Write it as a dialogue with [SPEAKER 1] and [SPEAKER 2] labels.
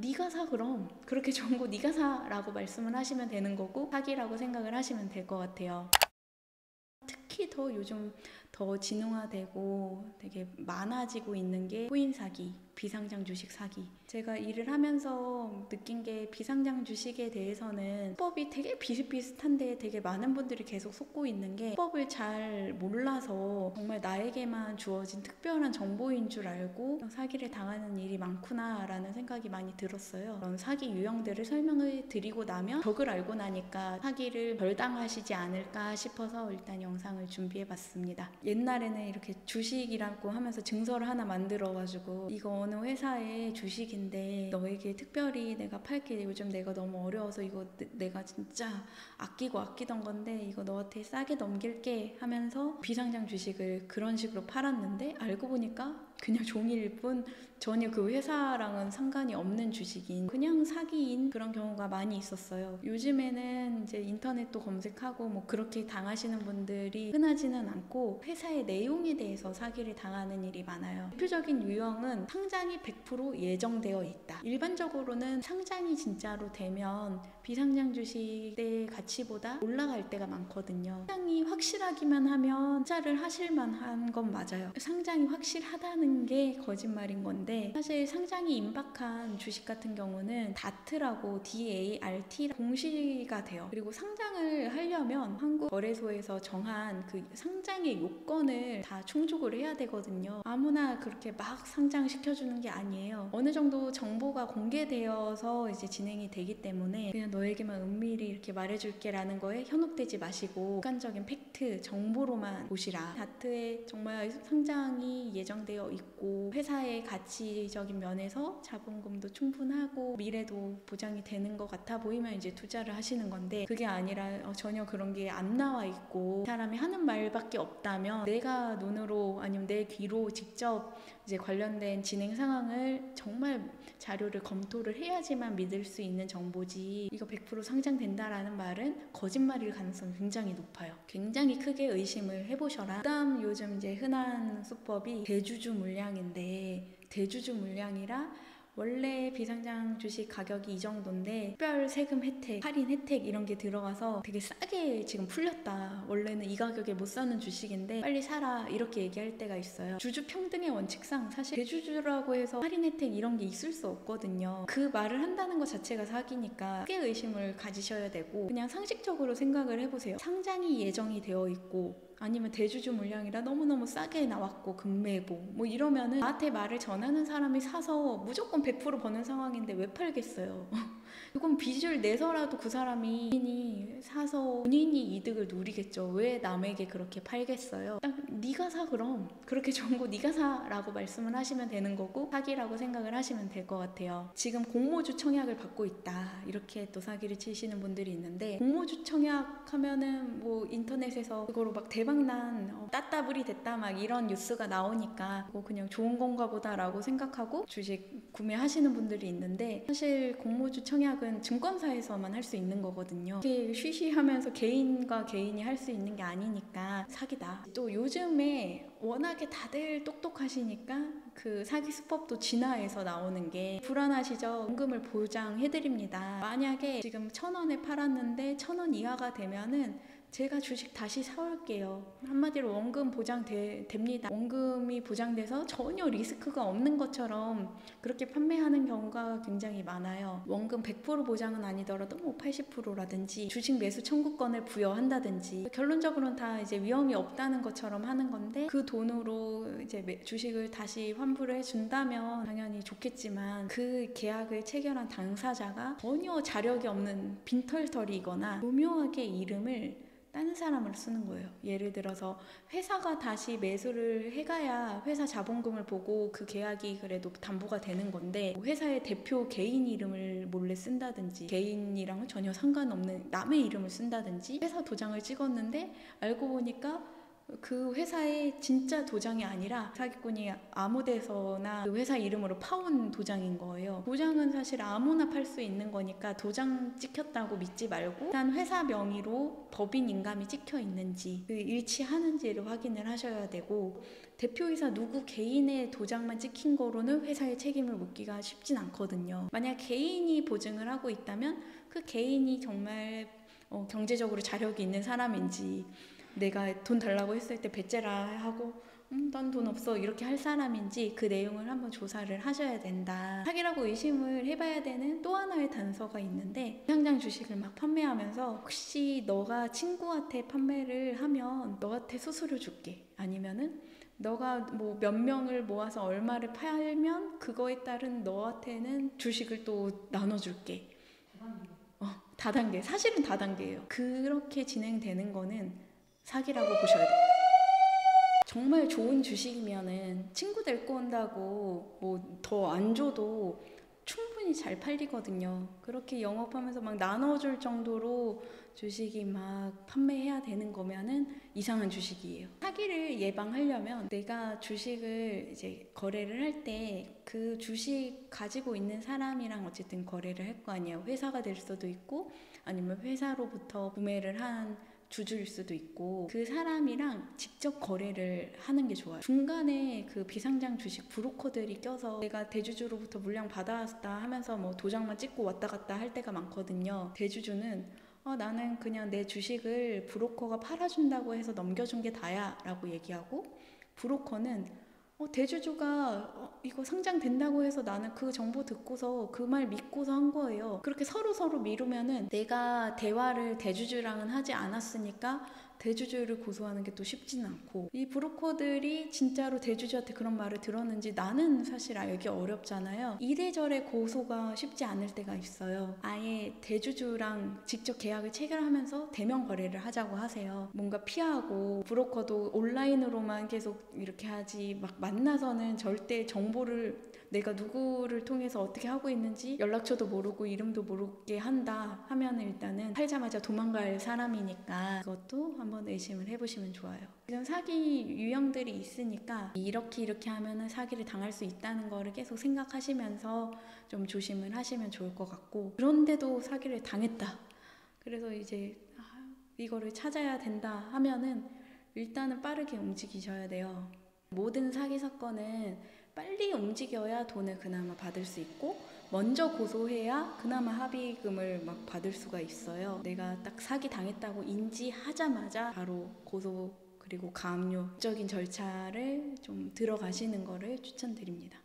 [SPEAKER 1] 네가 사 그럼. 그렇게 좋은 거 네가 사라고 말씀을 하시면 되는 거고 사기라고 생각을 하시면 될 것 같아요. 특히 더 요즘 더 진흥화되고 되게 많아지고 있는 게 코인 사기, 비상장 주식 사기. 제가 일을 하면서 느낀 게 비상장 주식에 대해서는 수법이 되게 비슷비슷한데 되게 많은 분들이 계속 속고 있는 게 수법을 잘 몰라서 정말 나에게만 주어진 특별한 정보인 줄 알고 사기를 당하는 일이 많구나라는 생각이 많이 들었어요. 그런 사기 유형들을 설명을 드리고 나면 덕을 알고 나니까 사기를 덜 당하시지 않을까 싶어서 일단 영상을 준비해봤습니다. 옛날에는 이렇게 주식이라고 하면서 증서를 하나 만들어가지고 이거 어느 회사의 주식인데 너에게 특별히 내가 팔게, 요즘 내가 너무 어려워서 이거 내가 진짜 아끼던 건데 이거 너한테 싸게 넘길게 하면서 비상장 주식을 그런 식으로 팔았는데 알고 보니까 그냥 종이일 뿐 전혀 그 회사랑은 상관이 없는 주식인 그냥 사기인 그런 경우가 많이 있었어요. 요즘에는 이제 인터넷도 검색하고 뭐 그렇게 당하시는 분들이 흔하지는 않고 회사의 내용에 대해서 사기를 당하는 일이 많아요. 대표적인 유형은 상장이 100% 예정되어 있다. 일반적으로는 상장이 진짜로 되면 비상장 주식의 가치보다 올라갈 때가 많거든요. 상장이 확실하기만 하면 투자를 하실 만한 건 맞아요. 상장이 확실하다는 게 거짓말인 건데 사실 상장이 임박한 주식 같은 경우는 DART라고 DART 공시가 돼요. 그리고 상장을 하려면 한국 거래소에서 정한 그 상장의 요건을 다 충족을 해야 되거든요. 아무나 그렇게 막 상장시켜주는 게 아니에요. 어느 정도 정보가 공개되어서 이제 진행이 되기 때문에 그냥 너에게만 은밀히 이렇게 말해줄게 라는 거에 현혹되지 마시고 객관적인 팩트, 정보로만 보시라. 다트에 정말 상장이 예정되어 있고 회사의 가치적인 면에서 자본금도 충분하고 미래도 보장이 되는 것 같아 보이면 이제 투자를 하시는 건데 그게 아니라 전혀 그런 게 안 나와 있고 사람이 하는 말밖에 없다면 내가 눈으로 아니면 내 귀로 직접 이제 관련된 진행 상황을 정말 자료를 검토를 해야지만 믿을 수 있는 정보지 이거 100% 상장된다라는 말은 거짓말일 가능성이 굉장히 높아요. 굉장히 크게 의심을 해보셔라. 그다음 요즘 이제 흔한 수법이 대주주 물량인데 대주주 물량이라 원래 비상장 주식 가격이 이 정도인데 특별 세금 혜택, 할인 혜택 이런 게 들어가서 되게 싸게 지금 풀렸다. 원래는 이 가격에 못 사는 주식인데 빨리 사라 이렇게 얘기할 때가 있어요. 주주 평등의 원칙상 사실 대주주라고 해서 할인 혜택 이런 게 있을 수 없거든요. 그 말을 한다는 것 자체가 사기니까 크게 의심을 가지셔야 되고 그냥 상식적으로 생각을 해보세요. 상장이 예정이 되어 있고 아니면 대주주 물량이라 너무너무 싸게 나왔고 금매보 뭐 이러면은 나한테 말을 전하는 사람이 사서 무조건 100% 버는 상황인데 왜 팔겠어요. 이건 빚을 내서라도 그 사람이 본인이 사서 본인이 이득을 누리겠죠. 왜 남에게 그렇게 팔겠어요. 딱 네가 사 그럼. 그렇게 좋은 거 네가 사라고 말씀을 하시면 되는 거고 사기라고 생각을 하시면 될 것 같아요. 지금 공모주 청약을 받고 있다 이렇게 또 사기를 치시는 분들이 있는데 공모주 청약 하면은 뭐 인터넷에서 그거로 막 대박난 따따블이 됐다 막 이런 뉴스가 나오니까 그냥 좋은 건가 보다라고 생각하고 주식 구매하시는 분들이 있는데 사실 공모주 청약은 증권사에서만 할 수 있는 거거든요. 이렇게 쉬쉬하면서 개인과 개인이 할 수 있는 게 아니니까 사기다. 또 요즘에 워낙에 다들 똑똑하시니까 그 사기 수법도 진화해서 나오는 게 불안하시죠? 원금을 보장해드립니다. 만약에 지금 1,000원에 팔았는데 1,000원 이하가 되면은 제가 주식 다시 사올게요. 한마디로 원금 보장됩니다. 원금이 보장돼서 전혀 리스크가 없는 것처럼 그렇게 판매하는 경우가 굉장히 많아요. 원금 100% 보장은 아니더라도 뭐 80%라든지 주식 매수 청구권을 부여한다든지 결론적으로는 다 이제 위험이 없다는 것처럼 하는 건데 그 돈으로 이제 주식을 다시 환불을 해준다면 당연히 좋겠지만 그 계약을 체결한 당사자가 전혀 자력이 없는 빈털터리거나 교묘하게 이름을 다른 사람을 쓰는 거예요. 예를 들어서 회사가 다시 매수를 해가야 회사 자본금을 보고 그 계약이 그래도 담보가 되는 건데 회사의 대표 개인 이름을 몰래 쓴다든지 개인이랑은 전혀 상관없는 남의 이름을 쓴다든지 회사 도장을 찍었는데 알고 보니까 그 회사의 진짜 도장이 아니라 사기꾼이 아무 데서나 그 회사 이름으로 파온 도장인 거예요. 도장은 사실 아무나 팔 수 있는 거니까 도장 찍혔다고 믿지 말고 일단 회사 명의로 법인 인감이 찍혀 있는지 그 일치하는지를 확인을 하셔야 되고, 대표이사 누구 개인의 도장만 찍힌 거로는 회사의 책임을 묻기가 쉽진 않거든요. 만약 개인이 보증을 하고 있다면 그 개인이 정말 경제적으로 자력이 있는 사람인지, 내가 돈 달라고 했을 때 배째라 하고 난 돈 없어 이렇게 할 사람인지 그 내용을 한번 조사를 하셔야 된다. 사기라고 의심을 해봐야 되는 또 하나의 단서가 있는데, 상장 주식을 막 판매하면서 혹시 너가 친구한테 판매를 하면 너한테 수수료 줄게, 아니면은 너가 뭐 몇 명을 모아서 얼마를 팔면 그거에 따른 너한테는 주식을 또 나눠줄게. 다단계. 사실은 다단계예요. 그렇게 진행되는 거는 사기라고 보셔야 돼요. 정말 좋은 주식이면은 친구 데리고 온다고 뭐 더 안 줘도 충분히 잘 팔리거든요. 그렇게 영업하면서 막 나눠줄 정도로 주식이 막 판매해야 되는 거면은 이상한 주식이에요. 사기를 예방하려면 내가 주식을 이제 거래를 할 때 그 주식 가지고 있는 사람이랑 어쨌든 거래를 할 거 아니에요. 회사가 될 수도 있고 아니면 회사로부터 구매를 한 주주일 수도 있고, 그 사람이랑 직접 거래를 하는 게 좋아요. 중간에 그 비상장 주식 브로커들이 껴서 내가 대주주로부터 물량 받아왔다 하면서 뭐 도장만 찍고 왔다 갔다 할 때가 많거든요. 대주주는 나는 그냥 내 주식을 브로커가 팔아준다고 해서 넘겨준 게 다야 라고 얘기하고, 브로커는 대주주가 이거 상장된다고 해서 나는 그 정보 듣고서 그 말 믿고서 한 거예요. 그렇게 서로 미루면은 내가 대화를 대주주랑은 하지 않았으니까 대주주를 고소하는 게 또 쉽지는 않고, 이 브로커들이 진짜로 대주주한테 그런 말을 들었는지 나는 사실 알기 어렵잖아요. 이래저래 고소가 쉽지 않을 때가 있어요. 아예 대주주랑 직접 계약을 체결하면서 대면 거래를 하자고 하세요. 뭔가 피하고, 브로커도 온라인으로만 계속 이렇게 하지 막 만나서는 절대 정보를 내가 누구를 통해서 어떻게 하고 있는지 연락처도 모르고 이름도 모르게 한다 하면 일단은 팔자마자 도망갈 사람이니까 그것도 한번 의심을 해보시면 좋아요. 이런 사기 유형들이 있으니까 이렇게 하면은 사기를 당할 수 있다는 거를 계속 생각하시면서 좀 조심을 하시면 좋을 것 같고, 그런데도 사기를 당했다, 그래서 이제 이거를 찾아야 된다 하면은 일단은 빠르게 움직이셔야 돼요. 모든 사기 사건은 빨리 움직여야 돈을 그나마 받을 수 있고, 먼저 고소해야 그나마 합의금을 막 받을 수가 있어요. 내가 딱 사기 당했다고 인지하자마자 바로 고소 그리고 가압류적인 절차를 좀 들어가시는 거를 추천드립니다.